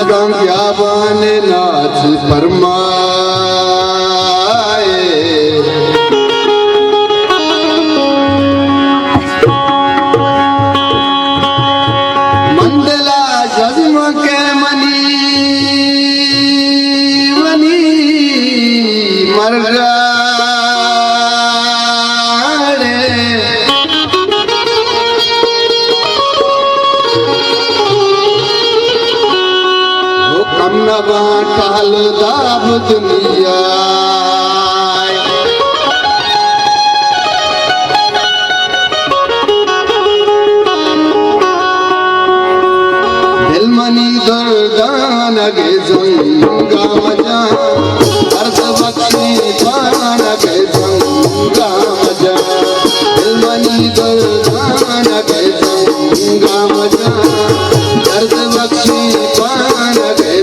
ज्ञावन नाथ फरमाए मंडला जज्म के money money मर टाल दाब दुनिया दिल मनी दर्दान गे जंगा मजा अर्थ बख्शी पान गे जंगा मजा दिल मनी दर्दान गे जंगा मजा अर्थ बख्शी पान गे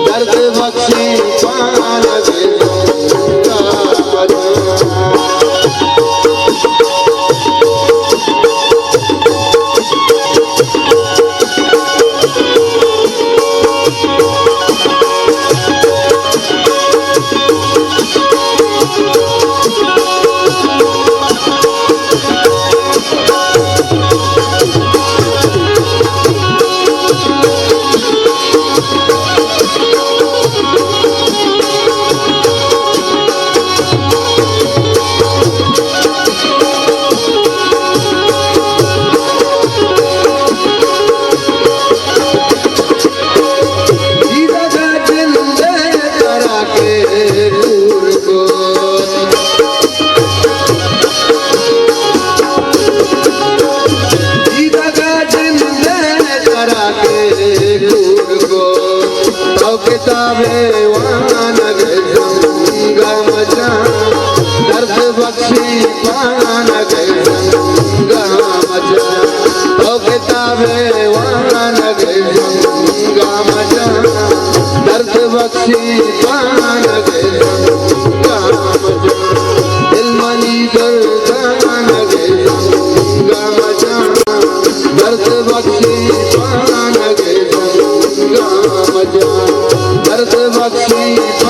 दर्द बख्शे पान लगे गंगा मजा। किताबे वान गे गंगा मजा दर्द बख्शे पान गे गंगा मजा। ओ किताबे वान गे गंगा मजा दर्द बख्शे पान गे गंगा मजा। दिलमनी दर्दान गे गंगा मजा दर्द बख्शे पान गे गंगा मजा। दर्द बख्शे